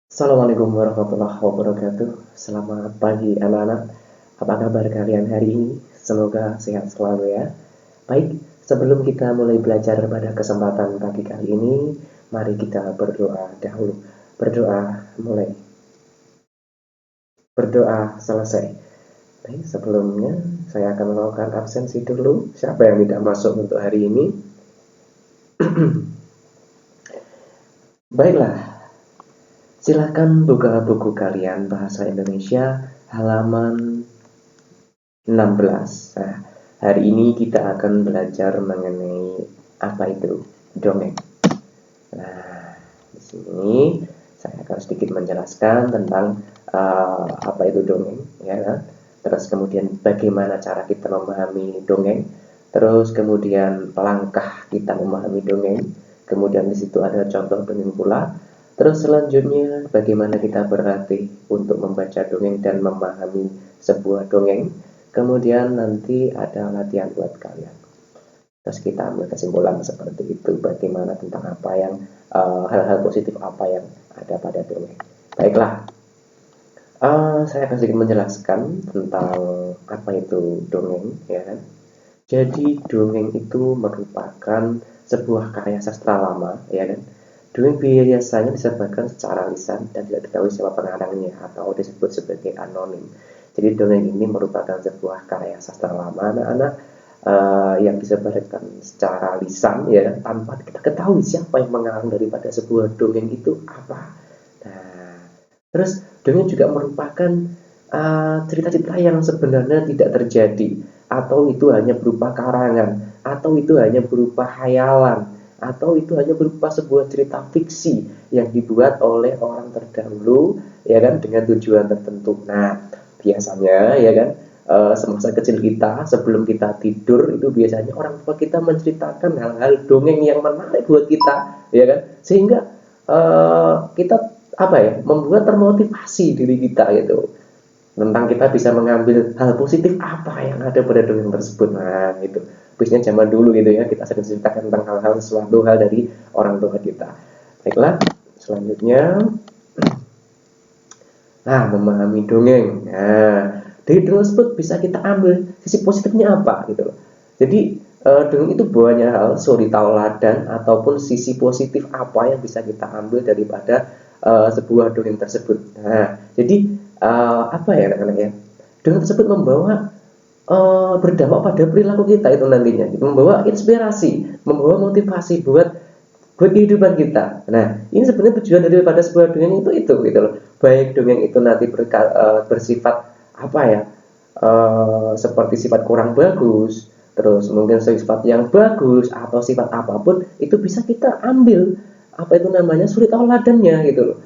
Assalamualaikum warahmatullahi wabarakatuh. Selamat pagi anak-anak. Apa kabar kalian hari ini? Semoga sehat selalu ya. Baik, sebelum kita mulai belajar pada kesempatan pagi kali ini, mari kita berdoa dahulu. Berdoa mulai. Berdoa selesai. Baik, sebelumnya saya akan melakukan absensi dulu. Siapa yang tidak masuk untuk hari ini? Baiklah, silakan buka buku kalian bahasa Indonesia halaman 16. Nah, hari ini kita akan belajar mengenai apa itu dongeng. Nah, di sini saya akan sedikit menjelaskan tentang apa itu dongeng, ya. Terus kemudian bagaimana cara kita memahami dongeng. Terus kemudian langkah kita memahami dongeng. Kemudian di situ ada contoh dongeng pula. Terus selanjutnya bagaimana kita berlatih untuk membaca dongeng dan memahami sebuah dongeng. Kemudian nanti ada latihan buat kalian. Terus kita ambil kesimpulan seperti itu, bagaimana tentang apa yang hal-hal positif apa yang ada pada dongeng. Baiklah, saya akan sedikit menjelaskan tentang apa itu dongeng, ya kan. Jadi dongeng itu merupakan sebuah karya sastra lama, ya kan. Dongeng biasanya disebarkan secara lisan dan tidak diketahui siapa pengarangnya atau disebut sebagai anonim. Jadi dongeng ini merupakan sebuah karya sastra lama anak-anak yang disebarkan secara lisan, ya kan, tanpa kita ketahui siapa yang mengarang daripada sebuah dongeng itu apa. Nah, terus dongeng juga merupakan cerita-cerita yang sebenarnya tidak terjadi, atau itu hanya berupa karangan, atau itu hanya berupa hayalan, atau itu hanya berupa sebuah cerita fiksi yang dibuat oleh orang terdahulu, ya kan, dengan tujuan tertentu. Nah, biasanya, ya kan, semasa kecil kita sebelum kita tidur itu biasanya orang tua kita menceritakan hal-hal dongeng yang menarik buat kita, ya kan, sehingga kita apa ya, membuat termotivasi diri kita gitu, tentang kita bisa mengambil hal positif apa yang ada pada dongeng tersebut. Nah, itu biasanya zaman dulu gitu ya, kita sering ceritakan tentang hal-hal, sesuatu hal dari orang tua kita. Baiklah, selanjutnya, memahami dongeng. Nah, dari dongeng tersebut bisa kita ambil sisi positifnya apa gitu loh. Jadi dongeng itu banyak hal, suri tauladan ataupun sisi positif apa yang bisa kita ambil daripada sebuah dongeng tersebut. Nah, jadi apa ya anak-anak ya? Dongeng tersebut membawa berdampak pada perilaku kita itu nantinya, membawa inspirasi, membawa motivasi buat kehidupan kita. Nah, ini sebenarnya tujuan daripada sebuah dongeng itu gitu loh. Baik dongeng itu nanti bersifat apa ya, seperti sifat kurang bagus, terus mungkin sifat yang bagus atau sifat apapun itu bisa kita ambil apa itu namanya suri tauladannya gitu loh.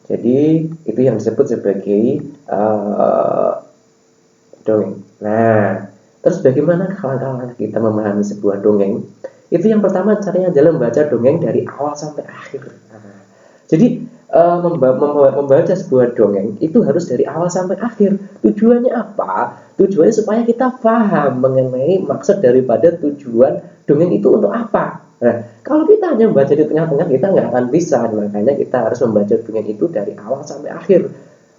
Jadi itu yang disebut sebagai dongeng. Nah, terus bagaimana kalau kita memahami sebuah dongeng? Itu yang pertama caranya adalah membaca dongeng dari awal sampai akhir. Nah, jadi membaca sebuah dongeng itu harus dari awal sampai akhir. Tujuannya apa? Tujuannya supaya kita paham mengenai maksud daripada tujuan dongeng itu untuk apa. Nah, kalau kita hanya membaca di tengah-tengah kita nggak akan bisa. Makanya kita harus membaca dongeng itu dari awal sampai akhir.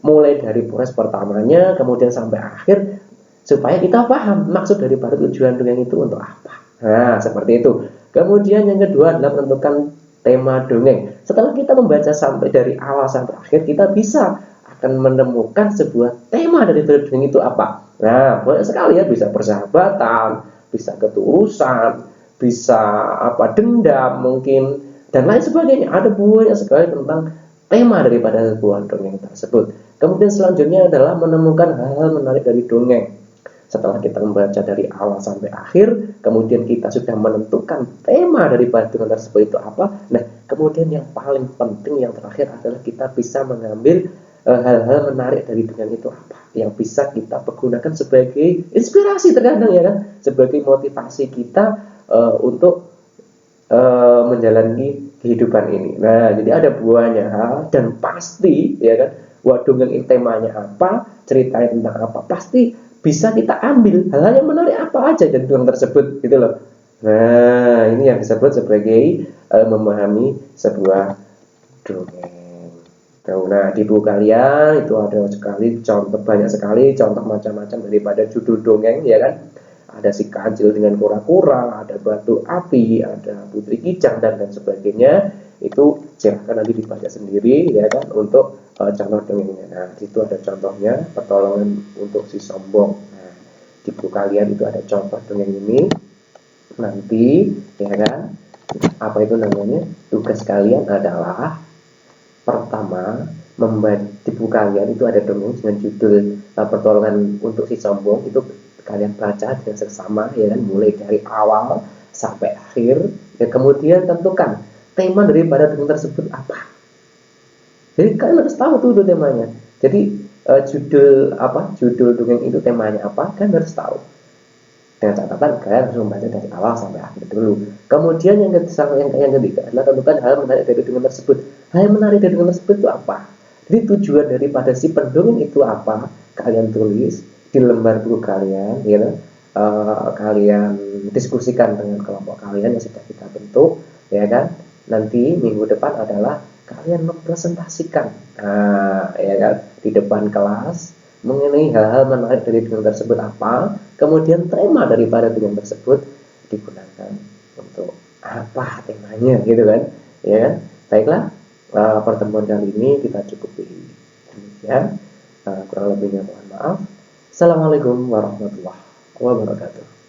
Mulai dari proses pertamanya kemudian sampai akhir supaya kita paham maksud daripada tujuan dongeng itu untuk apa. Nah, seperti itu. Kemudian yang kedua adalah menentukan tema dongeng. Setelah kita membaca sampai dari awal sampai akhir, kita bisa akan menemukan sebuah tema dari dongeng itu apa. Nah, banyak sekali ya, bisa persahabatan, bisa ketulusan, bisa apa, dendam mungkin, dan lain sebagainya. Ada banyak sekali tentang tema daripada sebuah dongeng tersebut. Kemudian selanjutnya adalah menemukan hal-hal menarik dari dongeng. Setelah kita membaca dari awal sampai akhir, kemudian kita sudah menentukan tema dari dongeng tersebut itu apa. Nah, kemudian yang paling penting yang terakhir adalah kita bisa mengambil hal-hal menarik dari dongeng itu apa, yang bisa kita pergunakan sebagai inspirasi terkadang, ya kan, sebagai motivasi kita untuk menjalani kehidupan ini. Nah, jadi ada banyak hal dan pasti, ya kan, dongeng ini temanya apa, ceritanya tentang apa, pasti bisa kita ambil hal-hal yang menarik apa aja dari dongeng tersebut gitu loh. Nah, ini yang disebut sebagai memahami sebuah dongeng. Nah, di buku kalian itu ada sekali contoh, banyak sekali contoh macam-macam daripada judul dongeng, ya kan? Ada si kancil dengan kura-kura, ada batu api, ada putri kijang dan lain sebagainya. Itu silahkan nanti dibaca sendiri, ya kan, untuk contoh dongengnya. Nah, di situ ada contohnya pertolongan untuk si sombong. Nah, di buku kalian itu ada contoh dongeng ini. Nanti, ya kan, apa itu namanya? Tugas kalian adalah pertama, di buku kalian itu ada dongeng dengan judul pertolongan untuk si sombong. Itu kalian baca dengan seksama, ya kan, mulai dari awal sampai akhir. Dan kemudian tentukan tema daripada dongeng tersebut apa. Jadi kalian harus tahu tuh temanya. Jadi judul dongeng itu temanya apa, kan harus tahu. Dengan catatan kalian harus membaca dari awal sampai akhir dulu. Kemudian yang ketiga adalah tentukan hal menarik dari dongeng tersebut. Hal yang menarik dari dongeng tersebut itu apa? Jadi tujuan daripada si pendongeng itu apa? Kalian tulis di lembar buku kalian, ya, kalian diskusikan dengan kelompok kalian yang sudah kita bentuk, ya kan? Nanti minggu depan adalah kalian mempresentasikan, ya kan, di depan kelas mengenai hal-hal menarik dari dongeng tersebut apa, kemudian tema daripada dongeng tersebut digunakan untuk apa temanya, gitu kan, ya kan. Baiklah, pertemuan kali ini kita cukupi demikian, kurang lebihnya mohon maaf. Assalamualaikum warahmatullahi wabarakatuh.